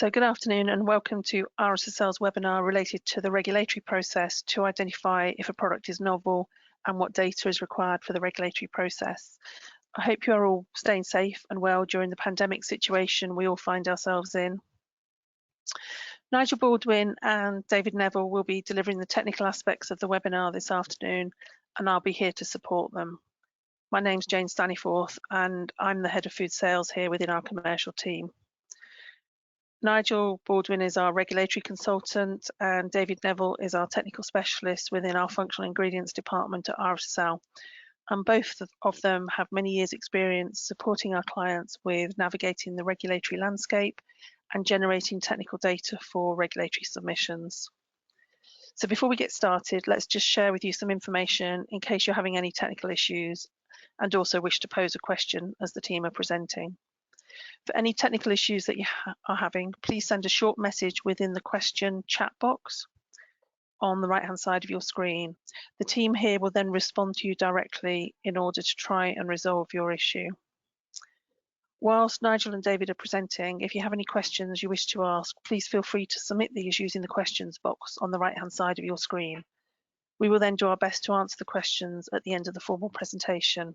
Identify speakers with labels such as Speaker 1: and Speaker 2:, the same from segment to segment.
Speaker 1: So good afternoon and welcome to RSSL's webinar related to the regulatory process to identify if a product is novel and what data is required for the regulatory process. I hope you are all staying safe and well during the pandemic situation we all find ourselves in. Nigel Baldwin and David Neville will be delivering the technical aspects of the webinar this afternoon, and I'll be here to support them. My name's Jane Staniforth and I'm the Head of Food Sales here within our commercial team. Nigel Baldwin is our regulatory consultant and David Neville is our technical specialist within our functional ingredients department at RSSL. And both of them have many years experience supporting our clients with navigating the regulatory landscape and generating technical data for regulatory submissions. So before we get started, let's just share with you some information in case you're having any technical issues and also wish to pose a question as the team are presenting. For any technical issues that you are having, please send a short message within the question chat box on the right-hand side of your screen. The team here will then respond to you directly in order to try and resolve your issue. Whilst Nigel and David are presenting, if you have any questions you wish to ask, please feel free to submit these using the questions box on the right-hand side of your screen. We will then do our best to answer the questions at the end of the formal presentation.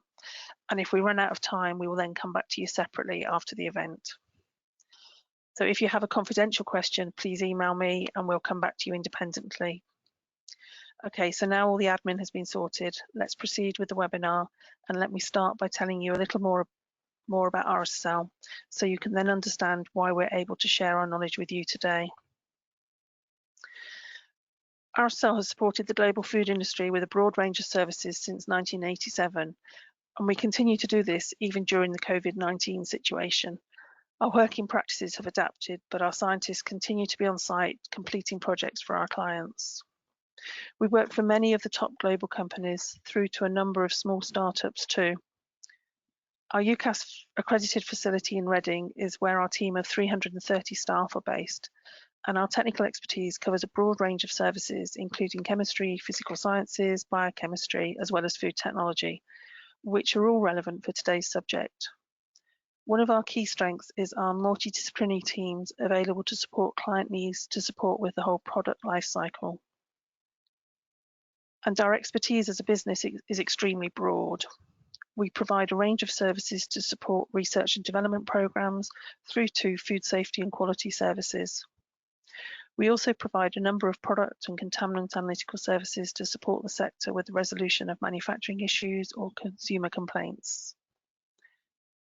Speaker 1: And if we run out of time, we will then come back to you separately after the event. So if you have a confidential question, please email me and we'll come back to you independently. Okay, so now all the admin has been sorted. Let's proceed with the webinar, and let me start by telling you a little more about RSSL so you can then understand why we're able to share our knowledge with you today. RSSL has supported the global food industry with a broad range of services since 1987, and we continue to do this even during the COVID-19 situation. Our working practices have adapted, but our scientists continue to be on site completing projects for our clients. We work for many of the top global companies through to a number of small startups too. Our UCAS accredited facility in Reading is where our team of 330 staff are based, and our technical expertise covers a broad range of services, including chemistry, physical sciences, biochemistry, as well as food technology, which are all relevant for today's subject. One of our key strengths is our multidisciplinary teams available to support client needs to support with the whole product life cycle. And our expertise as a business is extremely broad. We provide a range of services to support research and development programs through to food safety and quality services. We also provide a number of product and contaminant analytical services to support the sector with the resolution of manufacturing issues or consumer complaints.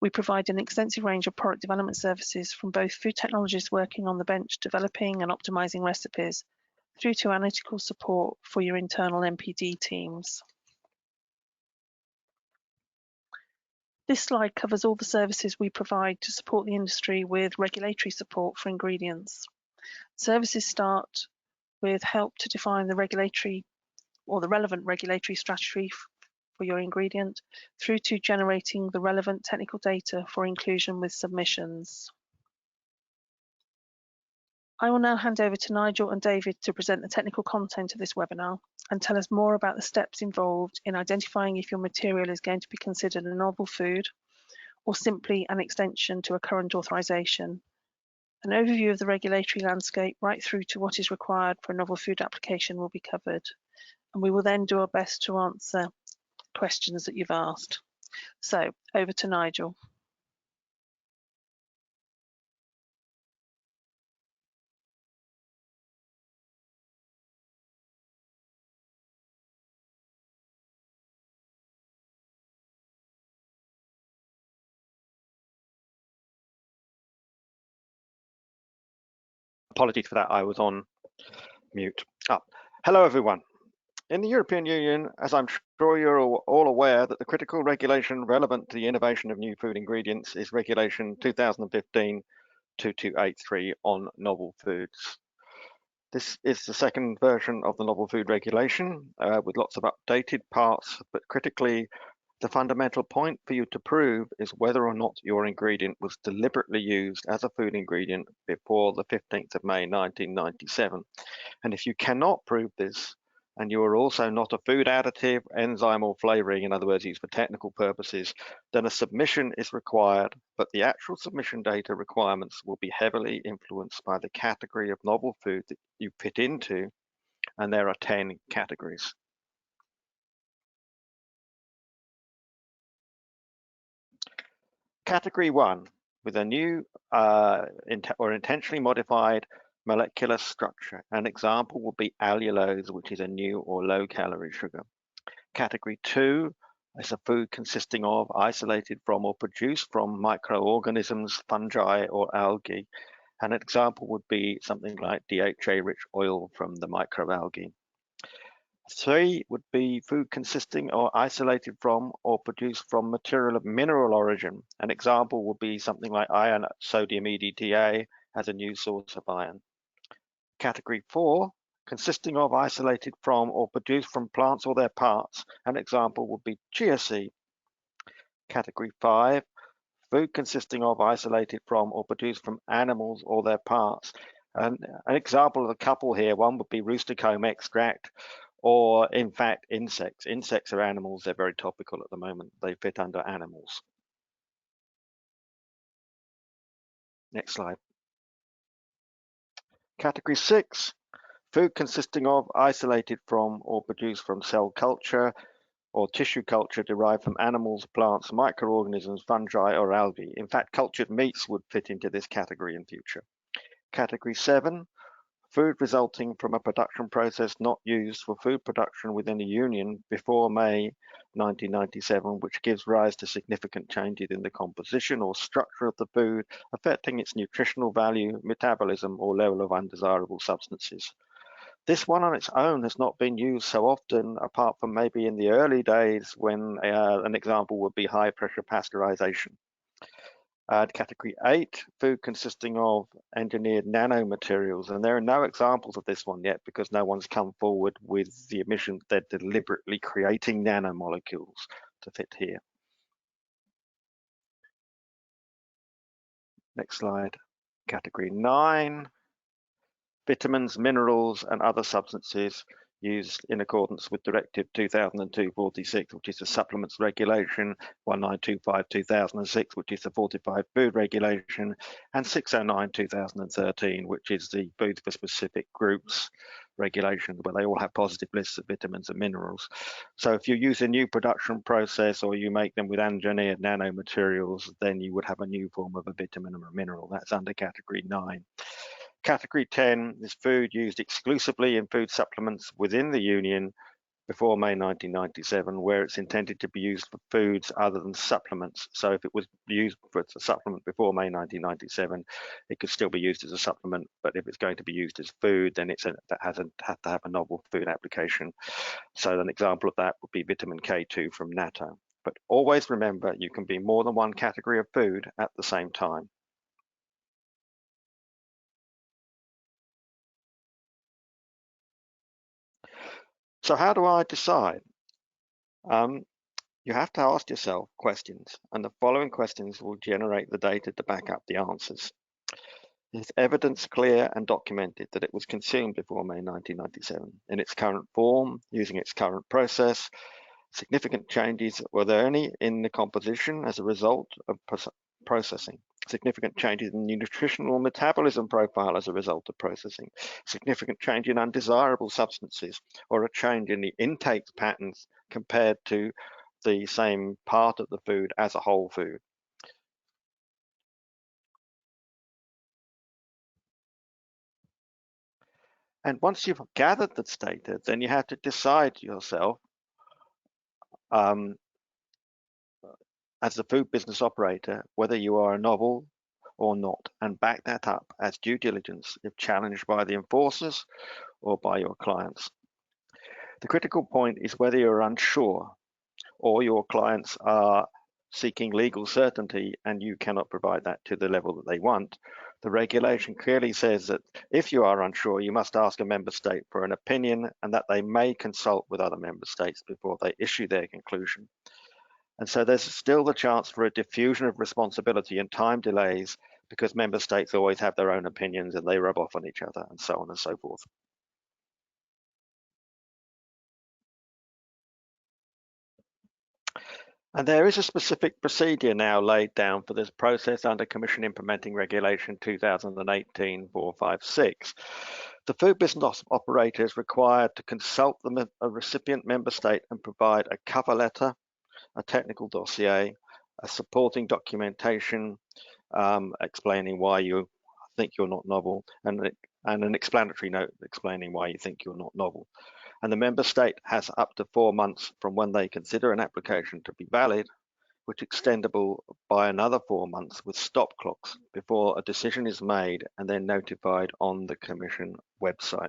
Speaker 1: We provide an extensive range of product development services from both food technologists working on the bench developing and optimizing recipes through to analytical support for your internal MPD teams. This slide covers all the services we provide to support the industry with regulatory support for ingredients. Services start with help to define the regulatory or the relevant regulatory strategy for your ingredient, through to generating the relevant technical data for inclusion with submissions. I will now hand over to Nigel and David to present the technical content of this webinar and tell us more about the steps involved in identifying if your material is going to be considered a novel food or simply an extension to a current authorisation. An overview of the regulatory landscape right through to what is required for a novel food application will be covered, and we will then do our best to answer questions that you've asked. So over to Nigel.
Speaker 2: Apologies for that, I was on mute. Hello everyone. In the European Union, as I'm sure you're all aware, that the critical regulation relevant to the innovation of new food ingredients is Regulation 2015-2283 on novel foods. This is the second version of the novel food regulation with lots of updated parts, but critically, the fundamental point for you to prove is whether or not your ingredient was deliberately used as a food ingredient before the 15th of May 1997. And if you cannot prove this, and you are also not a food additive, enzyme, or flavoring, in other words, used for technical purposes, then a submission is required, but the actual submission data requirements will be heavily influenced by the category of novel food that you fit into, and there are 10 categories. Category 1, with a new or intentionally modified molecular structure. An example would be allulose, which is a new or low-calorie sugar. Category 2 is a food consisting of, isolated from, or produced from microorganisms, fungi, or algae. An example would be something like DHA-rich oil from the microalgae. 3 would be food consisting or isolated from or produced from material of mineral origin. An example would be something like iron sodium EDTA as a new source of iron. Category 4, consisting of, isolated from, or produced from plants or their parts. An example would be chia seed. Category 5, food consisting of, isolated from, or produced from animals or their parts. And an example of a couple here, one would be rooster comb extract, or in fact insects. Insects are animals, they're very topical at the moment. They fit under animals. Next slide. Category 6, food consisting of, isolated from, or produced from cell culture or tissue culture derived from animals, plants, microorganisms, fungi, or algae. In fact, cultured meats would fit into this category in future. Category 7, food resulting from a production process not used for food production within the Union before May 1997, which gives rise to significant changes in the composition or structure of the food, affecting its nutritional value, metabolism, or level of undesirable substances. This one on its own has not been used so often, apart from maybe in the early days when an example would be high pressure pasteurization. Category 8, food consisting of engineered nanomaterials, and there are no examples of this one yet because no one's come forward with the admission they're deliberately creating nanomolecules to fit here. Next slide. Category 9, vitamins, minerals, and other substances used in accordance with Directive 2002/46, which is the Supplements Regulation, 1925/2006, which is the Fortified Food Regulation, and 609/2013, which is the Food for Specific Groups Regulation, where they all have positive lists of vitamins and minerals. So if you use a new production process or you make them with engineered nanomaterials, then you would have a new form of a vitamin or a mineral. That's under Category 9. Category 10 is food used exclusively in food supplements within the Union before May 1997, where it's intended to be used for foods other than supplements. So if it was used for a supplement before May 1997, it could still be used as a supplement, but if it's going to be used as food, then that has to have a novel food application. So an example of that would be vitamin K2 from natto. But always remember, you can be more than one category of food at the same time. So how do I decide? You have to ask yourself questions, and the following questions will generate the data to back up the answers. Is evidence clear and documented that it was consumed before May 1997 in its current form, using its current process? Significant changes, were there any in the composition as a result of processing? Significant changes in the nutritional metabolism profile as a result of processing? Significant change in undesirable substances, or a change in the intake patterns compared to the same part of the food as a whole food? And once you've gathered this data, then you have to decide yourself as a food business operator whether you are a novel or not, and back that up as due diligence if challenged by the enforcers or by your clients. The critical point is whether you're unsure or your clients are seeking legal certainty and you cannot provide that to the level that they want. The regulation clearly says that if you are unsure, you must ask a member state for an opinion and that they may consult with other member states before they issue their conclusion. And so there's still the chance for a diffusion of responsibility and time delays because member states always have their own opinions and they rub off on each other and so on and so forth. And there is a specific procedure now laid down for this process under Commission Implementing Regulation 2018-456. The food business operator is required to consult a recipient member state and provide a cover letter, a technical dossier, a supporting documentation explaining why you think you're not novel, and an explanatory note explaining why you think you're not novel. And the member state has up to 4 months from when they consider an application to be valid, which is extendable by another 4 months with stop clocks before a decision is made and then notified on the Commission website.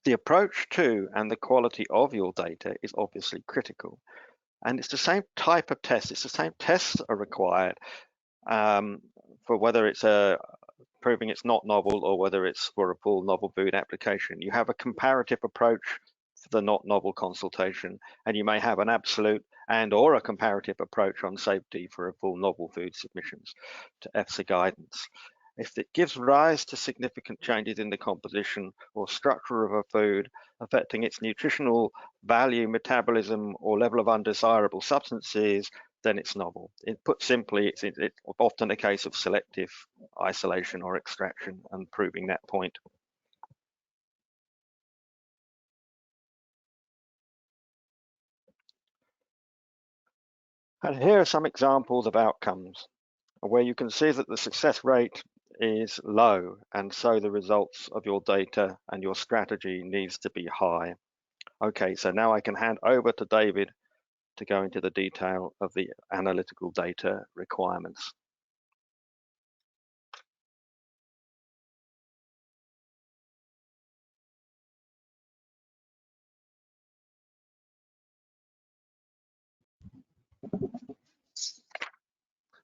Speaker 2: The approach to and the quality of your data is obviously critical. And it's the same type of test. It's the same tests are required for whether it's proving it's not novel or whether it's for a full novel food application. You have a comparative approach for the not novel consultation, and you may have an absolute and or a comparative approach on safety for a full novel food submissions to EFSA guidance. If it gives rise to significant changes in the composition or structure of a food affecting its nutritional value, metabolism, or level of undesirable substances, then it's novel. Put simply, it's often a case of selective isolation or extraction and proving that point. And here are some examples of outcomes where you can see that the success rate is low, and so the results of your data and your strategy needs to be high. Okay, so now I can hand over to David to go into the detail of the analytical data requirements.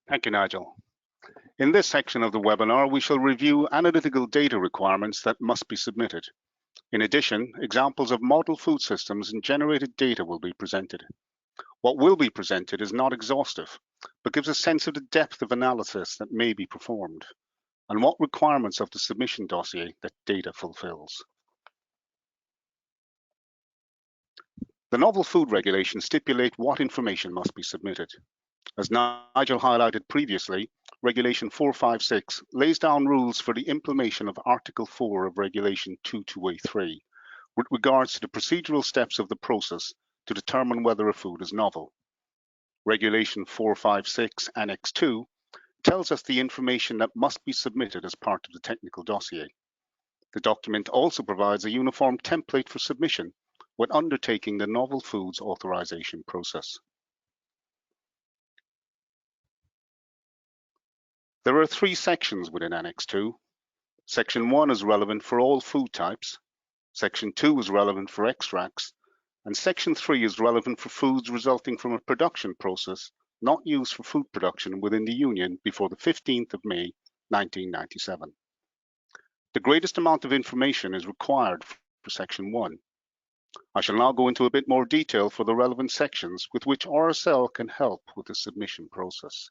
Speaker 3: Thank you, Nigel. In this section of the webinar, we shall review analytical data requirements that must be submitted. In addition, examples of model food systems and generated data will be presented. What will be presented is not exhaustive, but gives a sense of the depth of analysis that may be performed and what requirements of the submission dossier that data fulfills. The novel food regulations stipulate what information must be submitted. As Nigel highlighted previously, Regulation 456 lays down rules for the implementation of Article 4 of Regulation 2283 with regards to the procedural steps of the process to determine whether a food is novel. Regulation 456 Annex 2 tells us the information that must be submitted as part of the technical dossier. The document also provides a uniform template for submission when undertaking the novel foods authorization process. There are 3 sections within Annex 2. Section 1 is relevant for all food types, Section 2 is relevant for extracts, and Section 3 is relevant for foods resulting from a production process not used for food production within the Union before the 15th of May 1997. The greatest amount of information is required for Section 1. I shall now go into a bit more detail for the relevant sections with which RSL can help with the submission process.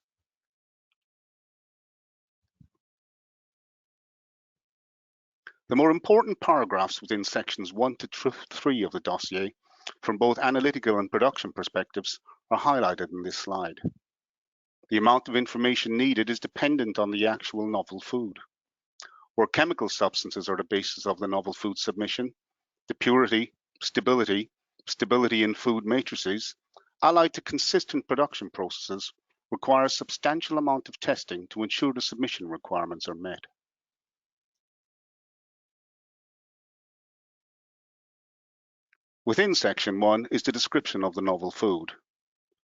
Speaker 3: The more important paragraphs within sections 1 to 3 of the dossier, from both analytical and production perspectives, are highlighted in this slide. The amount of information needed is dependent on the actual novel food. Where chemical substances are the basis of the novel food submission, the purity, stability in food matrices, allied to consistent production processes, require a substantial amount of testing to ensure the submission requirements are met. Within Section 1 is the description of the novel food.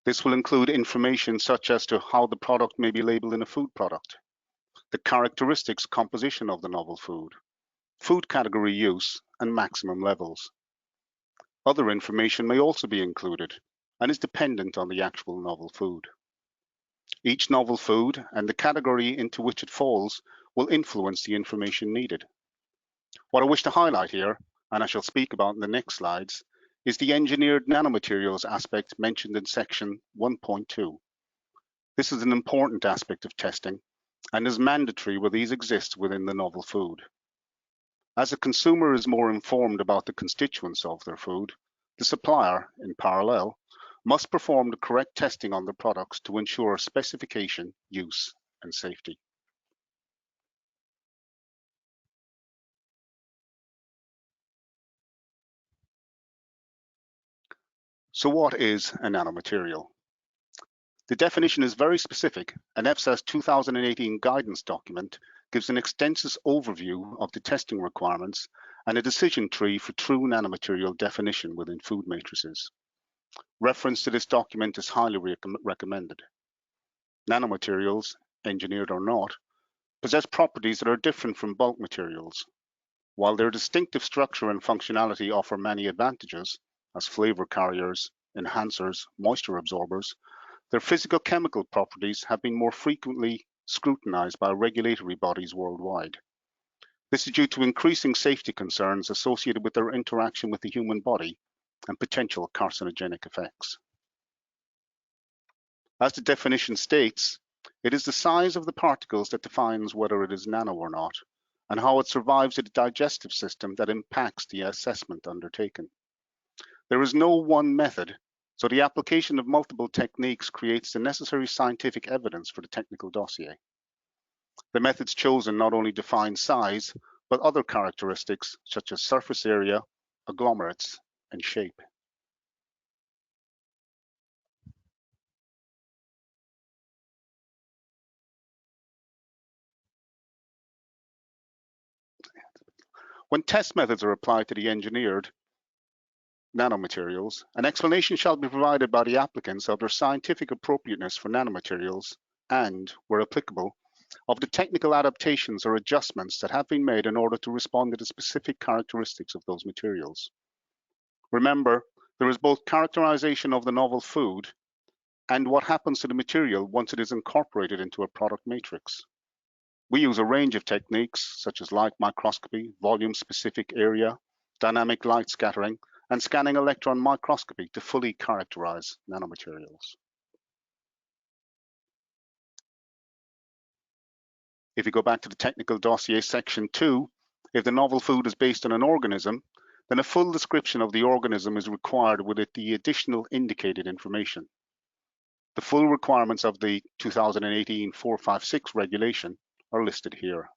Speaker 3: This will include information such as to how the product may be labeled in a food product, the characteristics composition of the novel food, food category use, and maximum levels. Other information may also be included and is dependent on the actual novel food. Each novel food and the category into which it falls will influence the information needed. What I wish to highlight here, and I shall speak about in the next slides, is the engineered nanomaterials aspect mentioned in section 1.2. This is an important aspect of testing and is mandatory where these exist within the novel food. As a consumer is more informed about the constituents of their food, the supplier, in parallel, must perform the correct testing on the products to ensure specification, use, and safety. So what is a nanomaterial? The definition is very specific, and EFSA's 2018 guidance document gives an extensive overview of the testing requirements and a decision tree for true nanomaterial definition within food matrices. Reference to this document is highly recommended. Nanomaterials, engineered or not, possess properties that are different from bulk materials. While their distinctive structure and functionality offer many advantages, as flavor carriers, enhancers, moisture absorbers, their physical chemical properties have been more frequently scrutinized by regulatory bodies worldwide. This is due to increasing safety concerns associated with their interaction with the human body and potential carcinogenic effects. As the definition states, it is the size of the particles that defines whether it is nano or not, and how it survives the digestive system that impacts the assessment undertaken. There is no one method, so the application of multiple techniques creates the necessary scientific evidence for the technical dossier. The methods chosen not only define size, but other characteristics such as surface area, agglomerates, and shape. When test methods are applied to the engineered nanomaterials, an explanation shall be provided by the applicants of their scientific appropriateness for nanomaterials and, where applicable, of the technical adaptations or adjustments that have been made in order to respond to the specific characteristics of those materials. Remember, there is both characterization of the novel food and what happens to the material once it is incorporated into a product matrix. We use a range of techniques such as light microscopy, volume-specific area, dynamic light scattering, and scanning electron microscopy to fully characterize nanomaterials. If you go back to the technical dossier section 2, if the novel food is based on an organism, then a full description of the organism is required with the additional indicated information. The full requirements of the 2018 456 regulation are listed here.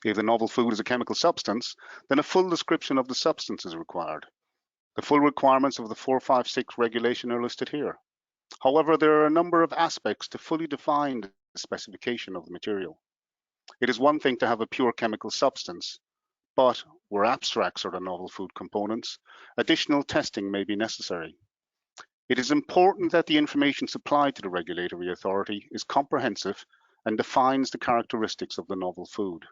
Speaker 3: If the novel food is a chemical substance, then a full description of the substance is required. The full requirements of the 456 regulation are listed here. However, there are a number of aspects to fully define the specification of the material. It is one thing to have a pure chemical substance, but where abstracts are the novel food components, additional testing may be necessary. It is important that the information supplied to the regulatory authority is comprehensive and defines the characteristics of the novel food.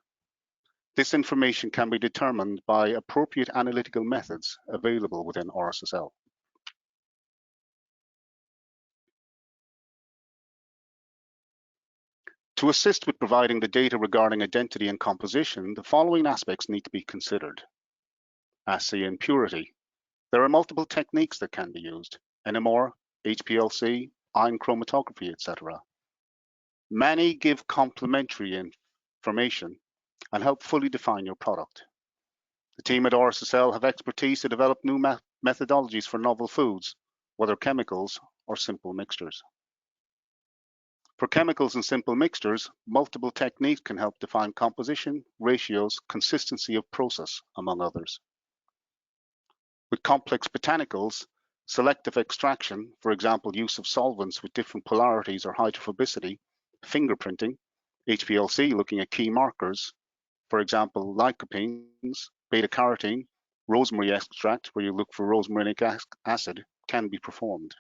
Speaker 3: This information can be determined by appropriate analytical methods available within RSSL. To assist with providing the data regarding identity and composition, the following aspects need to be considered. Assay and purity. There are multiple techniques that can be used: NMR, HPLC, ion chromatography, etc. Many give complementary information and help fully define your product. The team at RSSL have expertise to develop new methodologies for novel foods, whether chemicals or simple mixtures. For chemicals and simple mixtures, multiple techniques can help define composition, ratios, consistency of process, among others. With complex botanicals, selective extraction, for example, use of solvents with different polarities or hydrophobicity, fingerprinting, HPLC looking at key markers, for example, lycopenes, beta-carotene, rosemary extract, where you look for rosmarinic acid, can be performed.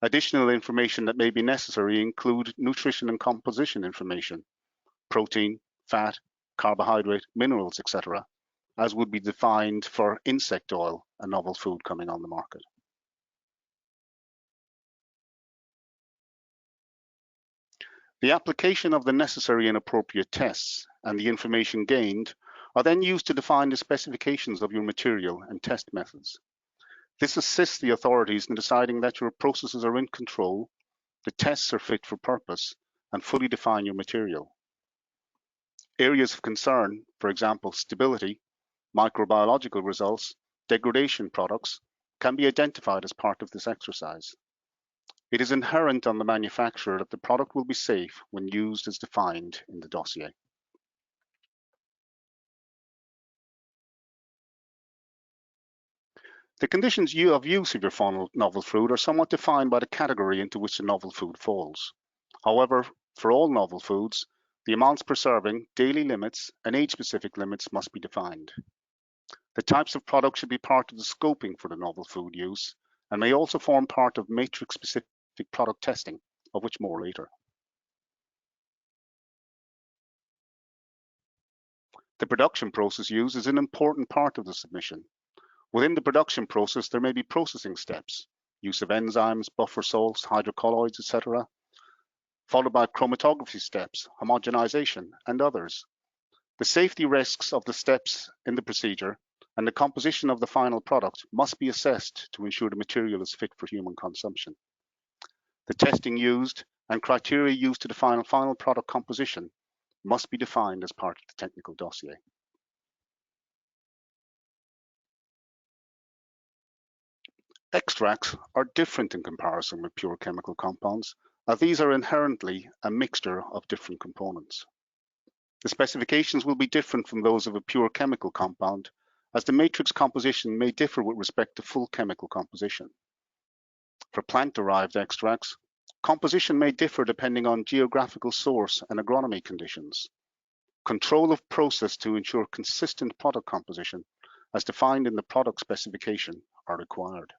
Speaker 3: Additional information that may be necessary include nutrition and composition information, protein, fat, carbohydrate, minerals, etc., as would be defined for insect oil, a novel food coming on the market. The application of the necessary and appropriate tests and the information gained are then used to define the specifications of your material and test methods. This assists the authorities in deciding that your processes are in control the tests are fit for purpose, and fully define your material. Areas of concern, for example, stability, microbiological results, degradation products, can be identified as part of this exercise. It is inherent on the manufacturer that the product will be safe when used as defined in the dossier. The conditions of use of your novel food are somewhat defined by the category into which the novel food falls. However, for all novel foods, the amounts per serving, daily limits, and age-specific limits must be defined. The types of products should be part of the scoping for the novel food use and may also form part of matrix-specific product testing, of which more later. The production process used is an important part of the submission. Within the production process, there may be processing steps, use of enzymes, buffer salts, hydrocolloids, etc., followed by chromatography steps, homogenization, and others. The safety risks of the steps in the procedure and the composition of the final product must be assessed to ensure the material is fit for human consumption. The testing used and criteria used to define a final product composition must be defined as part of the technical dossier. Extracts are different in comparison with pure chemical compounds, as these are inherently a mixture of different components. The specifications will be different from those of a pure chemical compound, as the matrix composition may differ with respect to full chemical composition. For plant-derived extracts, composition may differ depending on geographical source and agronomy conditions. Control of process to ensure consistent product composition, as defined in the product specification, are required.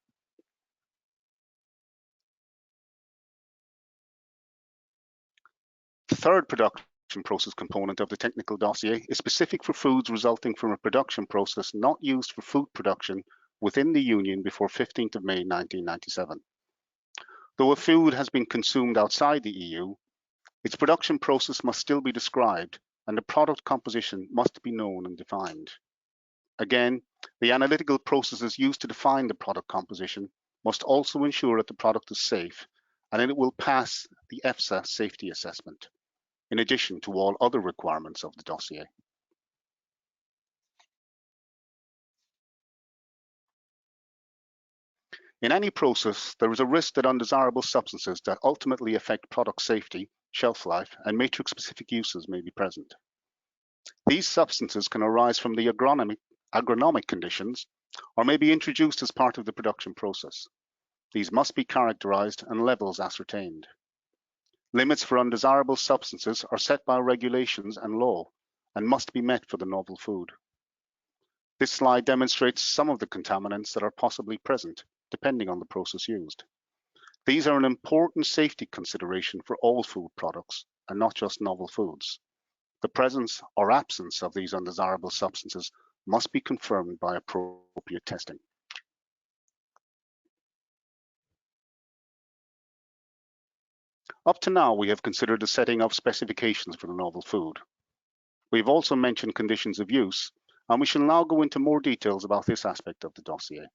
Speaker 3: The third production process component of the technical dossier is specific for foods resulting from a production process not used for food production within the Union before 15th of May 1997. Though a food has been consumed outside the EU, its production process must still be described and the product composition must be known and defined. Again, the analytical processes used to define the product composition must also ensure that the product is safe and that it will pass the EFSA safety assessment, in addition to all other requirements of the dossier. In any process, there is a risk that undesirable substances that ultimately affect product safety, shelf life, and matrix-specific uses may be present. These substances can arise from the agronomic conditions or may be introduced as part of the production process. These must be characterized and levels ascertained. Limits for undesirable substances are set by regulations and law and must be met for the novel food. This slide demonstrates some of the contaminants that are possibly present, depending on the process used. These are an important safety consideration for all food products and not just novel foods. The presence or absence of these undesirable substances must be confirmed by appropriate testing. Up to now, we have considered the setting of specifications for the novel food. We've also mentioned conditions of use, and we shall now go into more details about this aspect of the dossier.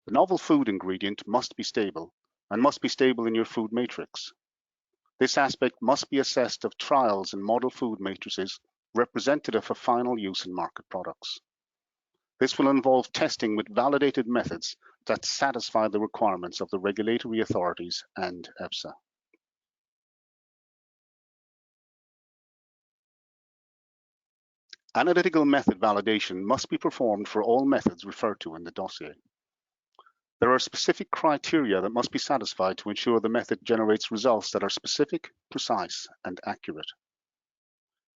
Speaker 3: The novel food ingredient must be stable and must be stable in your food matrix. This aspect must be assessed of trials and model food matrices representative of final use in market products. This will involve testing with validated methods that satisfy the requirements of the regulatory authorities and EFSA. Analytical method validation must be performed for all methods referred to in the dossier. There are specific criteria that must be satisfied to ensure the method generates results that are specific, precise, and accurate.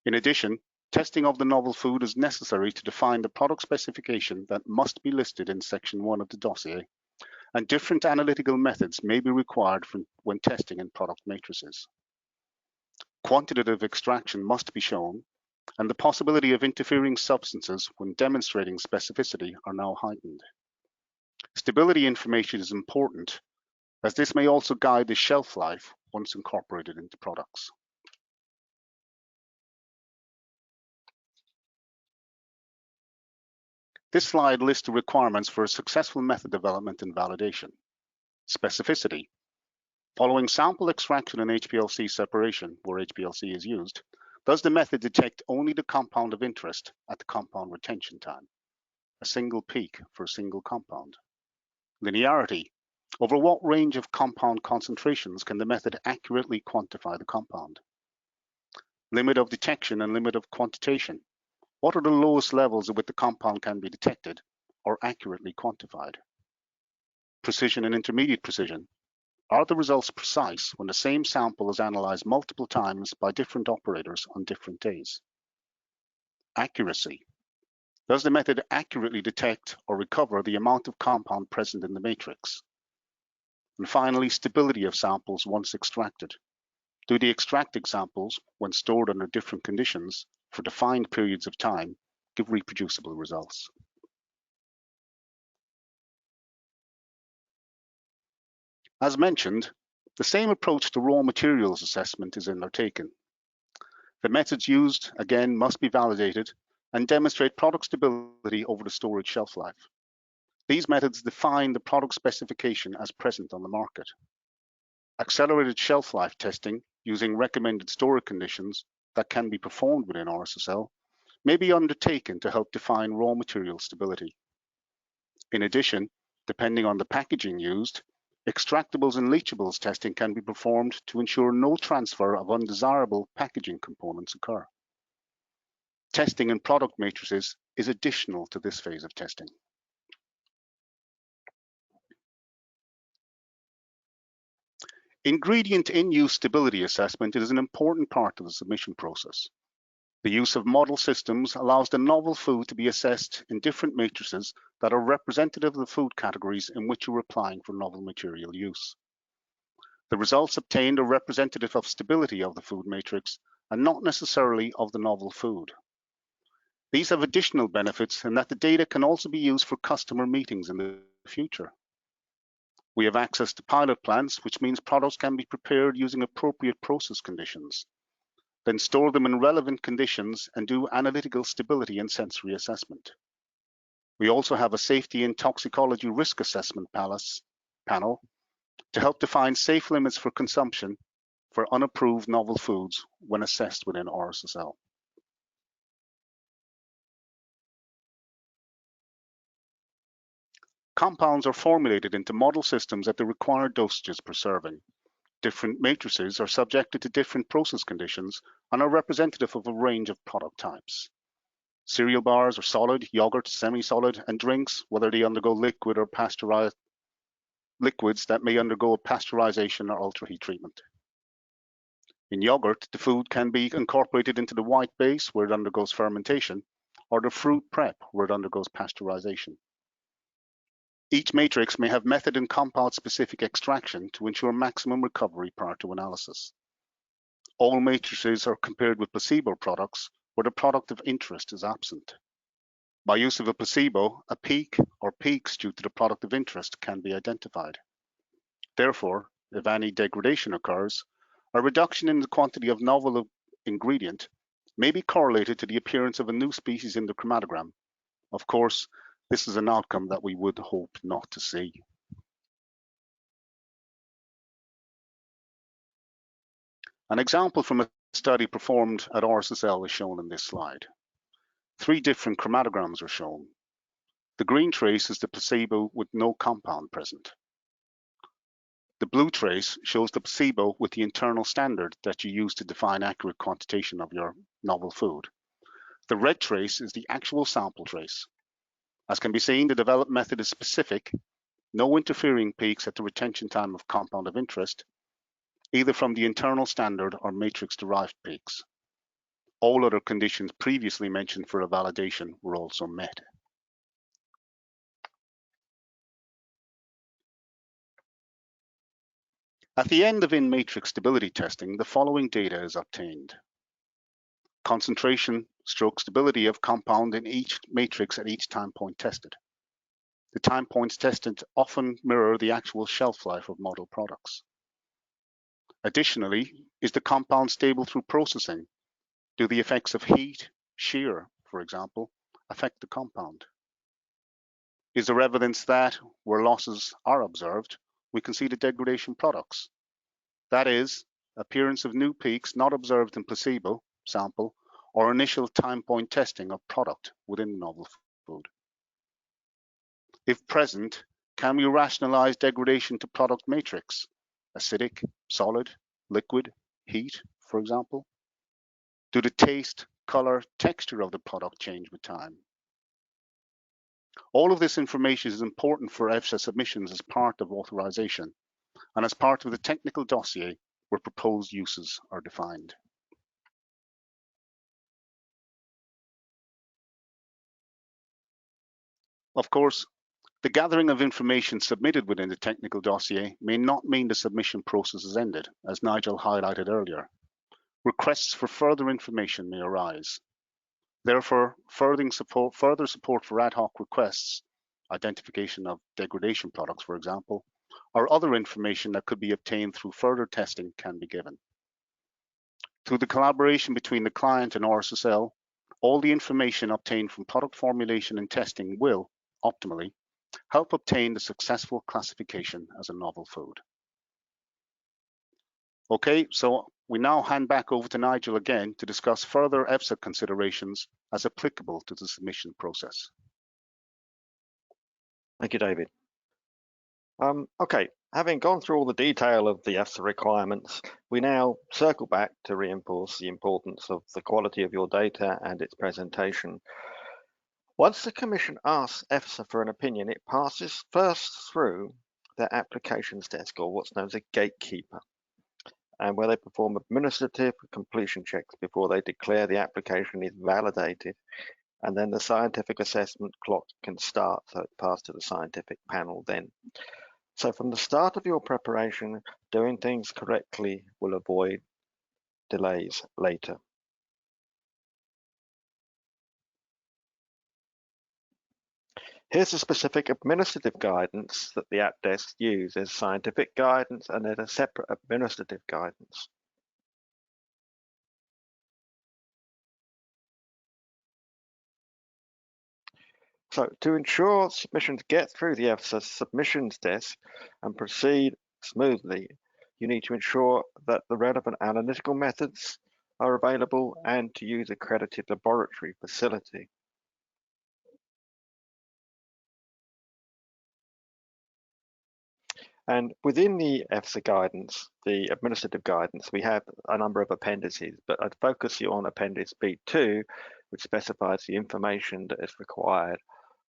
Speaker 3: In addition, testing of the novel food is necessary to define the product specification that must be listed in Section 1 of the dossier, and different analytical methods may be required when testing in product matrices. Quantitative extraction must be shown, and the possibility of interfering substances when demonstrating specificity are now heightened. Stability information is important, as this may also guide the shelf life once incorporated into products. This slide lists the requirements for a successful method development and validation. Specificity. Following sample extraction and HPLC separation, where HPLC is used, does the method detect only the compound of interest at the compound retention time? A single peak for a single compound. Linearity. Over what range of compound concentrations can the method accurately quantify the compound? Limit of detection and limit of quantitation. What are the lowest levels at which the compound can be detected or accurately quantified? Precision and intermediate precision. Are the results precise when the same sample is analyzed multiple times by different operators on different days? Accuracy. Does the method accurately detect or recover the amount of compound present in the matrix? And finally, stability of samples once extracted. Do the extracted samples, when stored under different conditions for defined periods of time, give reproducible results? As mentioned, the same approach to raw materials assessment is undertaken. The methods used, again, must be validated and demonstrate product stability over the storage shelf life. These methods define the product specification as present on the market. Accelerated shelf life testing using recommended storage conditions that can be performed within RSSL may be undertaken to help define raw material stability. In addition, depending on the packaging used, extractables and leachables testing can be performed to ensure no transfer of undesirable packaging components occur. Testing in product matrices is additional to this phase of testing. Ingredient in-use stability assessment is an important part of the submission process. The use of model systems allows the novel food to be assessed in different matrices that are representative of the food categories in which you are applying for novel material use. The results obtained are representative of stability of the food matrix and not necessarily of the novel food. These have additional benefits in that the data can also be used for customer meetings in the future. We have access to pilot plants, which means products can be prepared using appropriate process conditions, then store them in relevant conditions and do analytical stability and sensory assessment. We also have a safety and toxicology risk assessment panel to help define safe limits for consumption for unapproved novel foods when assessed within RSSL. Compounds are formulated into model systems at the required dosages per serving. Different matrices are subjected to different process conditions and are representative of a range of product types. Cereal bars are solid, yogurt, semi-solid, and drinks, whether they undergo liquid or pasteurized liquids that may undergo pasteurization or ultra-heat treatment. In yogurt, the food can be incorporated into the white base where it undergoes fermentation, or the fruit prep where it undergoes pasteurization. Each matrix may have method and compound-specific extraction to ensure maximum recovery prior to analysis. All matrices are compared with placebo products where the product of interest is absent. By use of a placebo, a peak or peaks due to the product of interest can be identified. Therefore, if any degradation occurs, a reduction in the quantity of novel ingredient may be correlated to the appearance of a new species in the chromatogram. Of course, this is an outcome that we would hope not to see. An example from a study performed at RSSL is shown in this slide. 3 different chromatograms are shown. The green trace is the placebo with no compound present. The blue trace shows the placebo with the internal standard that you use to define accurate quantitation of your novel food. The red trace is the actual sample trace. As can be seen, the developed method is specific, no interfering peaks at the retention time of compound of interest, either from the internal standard or matrix-derived peaks. All other conditions previously mentioned for a validation were also met. At the end of in-matrix stability testing, the following data is obtained. Concentration / stability of compound in each matrix at each time point tested. The time points tested often mirror the actual shelf life of model products. Additionally, is the compound stable through processing? Do the effects of heat, shear, for example, affect the compound? Is there evidence that, where losses are observed, we can see the degradation products? That is, appearance of new peaks not observed in placebo sample or initial time point testing of product within the novel food. If present, can we rationalize degradation to product matrix? Acidic, solid, liquid, heat, for example? Do the taste, color, texture of the product change with time? All of this information is important for EFSA submissions as part of authorization and as part of the technical dossier where proposed uses are defined. Of course, the gathering of information submitted within the technical dossier may not mean the submission process is ended, as Nigel highlighted earlier. Requests for further information may arise. Therefore, further support for ad hoc requests, identification of degradation products, for example, or other information that could be obtained through further testing can be given. Through the collaboration between the client and RSSL, all the information obtained from product formulation and testing will, optimally, help obtain the successful classification as a novel food. Okay, so we now hand back over to Nigel again to discuss further EFSA considerations as applicable to the submission process.
Speaker 2: Thank you, David. Okay, having gone through all the detail of the EFSA requirements, we now circle back to reinforce the importance of the quality of your data and its presentation. Once the Commission asks EFSA for an opinion, it passes first through their applications desk, or what's known as a gatekeeper, and where they perform administrative completion checks before they declare the application is validated, and then the scientific assessment clock can start, so it's passed to the scientific panel then. So from the start of your preparation, doing things correctly will avoid delays later. Here's the specific administrative guidance that the app desk use. There's scientific guidance and there's a separate administrative guidance. So to ensure submissions get through the EFSA submissions desk and proceed smoothly, you need to ensure that the relevant analytical methods are available and to use accredited laboratory facility. And within the EFSA guidance, the administrative guidance, we have a number of appendices, but I'd focus you on Appendix B2, which specifies the information that is required.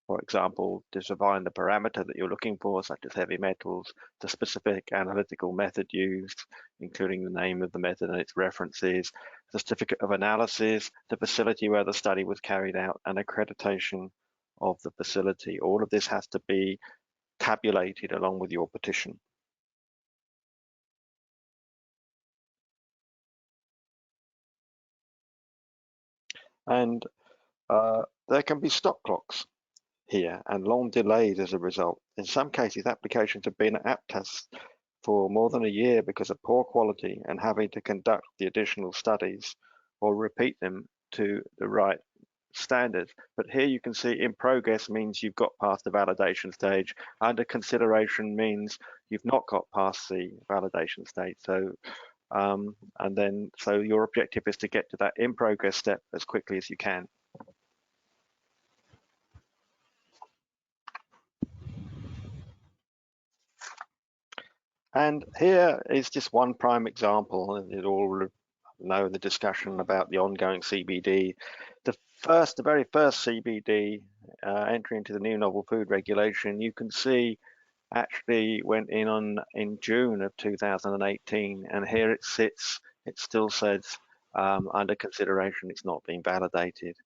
Speaker 2: For example, to define the parameter that you're looking for, such as heavy metals, the specific analytical method used, including the name of the method and its references, the certificate of analysis, the facility where the study was carried out, and accreditation of the facility. All of this has to be tabulated along with your petition. And there can be stop clocks here and long delays as a result. In some cases, applications have been at app tests for more than a year because of poor quality and having to conduct the additional studies or repeat them to the right standards. But here you can see in progress means you've got past the validation stage. Under consideration means you've not got past the validation stage. So so your objective is to get to that in progress step as quickly as you can. And here is just one prime example, and you all know the discussion about the ongoing CBD. The very first CBD entry into the new novel food regulation, you can see actually went in June of 2018, and here it sits. It still says under consideration. It's not being validated.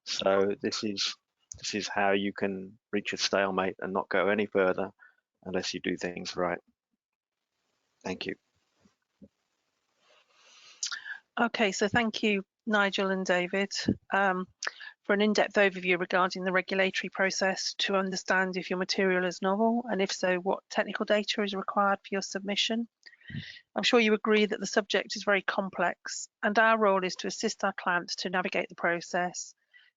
Speaker 2: So this is how you can reach a stalemate and not go any further unless you do things right. Thank you.
Speaker 1: Okay, so thank you, Nigel and David, for an in-depth overview regarding the regulatory process to understand if your material is novel, and if so, what technical data is required for your submission. I'm sure you agree that the subject is very complex, and our role is to assist our clients to navigate the process,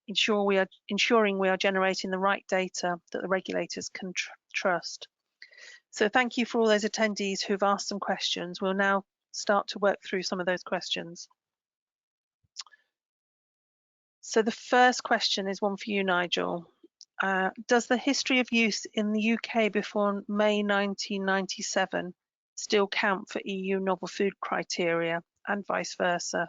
Speaker 1: ensuring we are generating the right data that the regulators can trust. So thank you for all those attendees who've asked some questions. We'll now start to work through some of those questions. So the first question is one for you, Nigel. Does the history of use in the UK before May 1997 still count for EU novel food criteria and vice versa?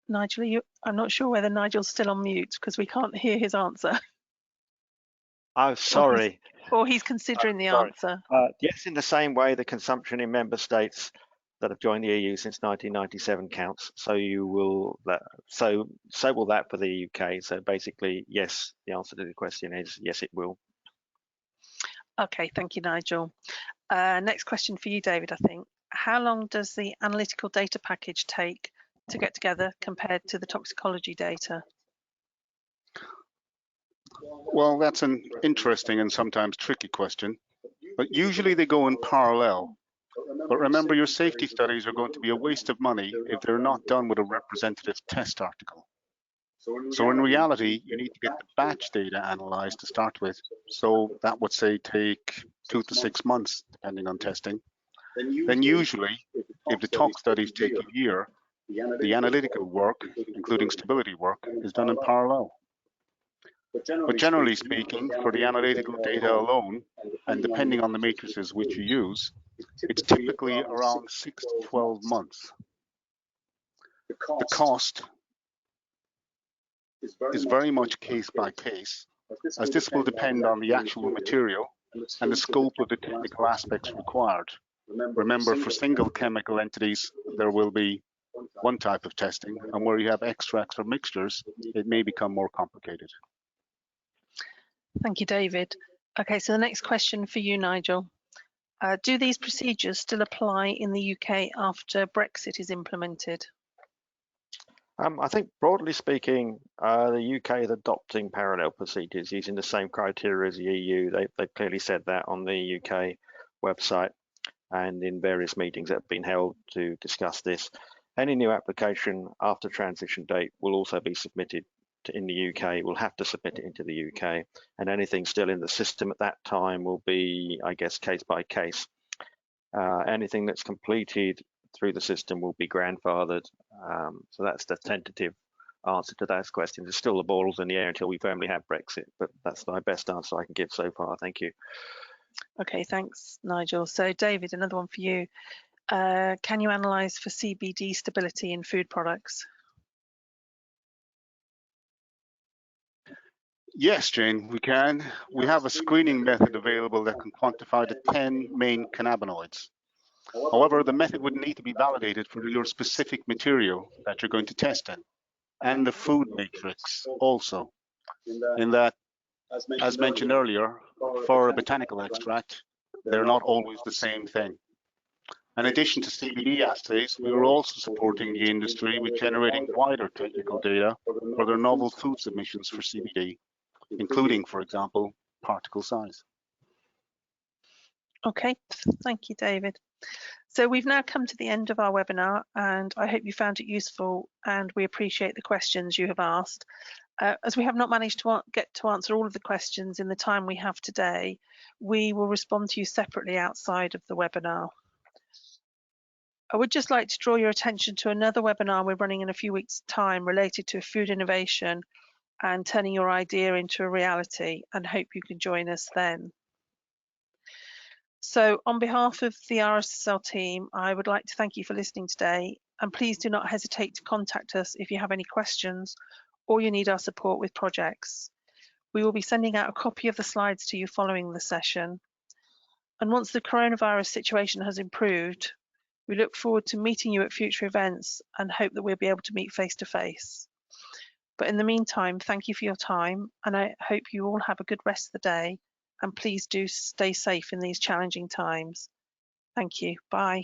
Speaker 1: Nigel, I'm not sure whether Nigel's still on mute because we can't hear his answer.
Speaker 2: Oh, sorry.
Speaker 1: Or he's considering the
Speaker 2: Sorry.
Speaker 1: answer.
Speaker 2: Yes, in the same way, the consumption in member states that have joined the EU since 1997 counts. So you will so will that for the UK. So basically, yes. The answer to the question is yes, it will.
Speaker 1: Okay, thank you, Nigel. Next question for you, David. I think. How long does the analytical data package take to get together compared to the toxicology data?
Speaker 3: Well, that's an interesting and sometimes tricky question, but usually they go in parallel. But remember, your safety studies are going to be a waste of money if they're not done with a representative test article. So in reality, you need to get the batch data analyzed to start with. So that would say take 2 to 6 months, depending on testing. Then usually, if the tox studies take a year, the analytical work, including stability work, is done in parallel. But generally speaking, for the analytical data alone, and depending on the matrices which you use, it's typically around 6 to 12 months. The cost is very much case by case, as this will depend on the actual material and the scope of the technical aspects required. Remember, for single chemical entities, there will be one type of testing, and where you have extracts or mixtures, it may become more complicated.
Speaker 1: Thank you, David. Okay, so the next question for you, Nigel. Do these procedures still apply in the UK after Brexit is implemented?
Speaker 2: I think broadly speaking, the UK is adopting parallel procedures using the same criteria as the EU. They've clearly said that on the UK website and in various meetings that have been held to discuss this. Any new application after transition date will also be submitted in the UK. We'll have to submit it into the UK, and anything still in the system at that time will be, I guess, case by case. Anything that's completed through the system will be grandfathered. So that's the tentative answer to those questions. There's still the balls in the air until we firmly have Brexit, but that's my best answer I can give so far. Thank you.
Speaker 1: Okay, thanks, Nigel. So David, another one for you. Can you analyse for CBD stability in food products?
Speaker 3: Yes, Jane, we can. We have a screening method available that can quantify the 10 main cannabinoids. However, the method would need to be validated for your specific material that you're going to test in, and the food matrix also. In that, as mentioned earlier, for a botanical extract, they're not always the same thing. In addition to CBD assays, we are also supporting the industry with generating wider technical data for their novel food submissions for CBD, including, for example, particle size.
Speaker 1: Okay, thank you, David. So we've now come to the end of our webinar, and I hope you found it useful, and we appreciate the questions you have asked. As we have not managed to get to answer all of the questions in the time we have today, we will respond to you separately outside of the webinar. I would just like to draw your attention to another webinar we're running in a few weeks' time related to food innovation and turning your idea into a reality, and hope you can join us then. So on behalf of the RSSL team, I would like to thank you for listening today, and please do not hesitate to contact us if you have any questions or you need our support with projects. We will be sending out a copy of the slides to you following the session. And once the coronavirus situation has improved, we look forward to meeting you at future events and hope that we'll be able to meet face to face. But in the meantime, thank you for your time, and I hope you all have a good rest of the day, and please do stay safe in these challenging times. Thank you. Bye.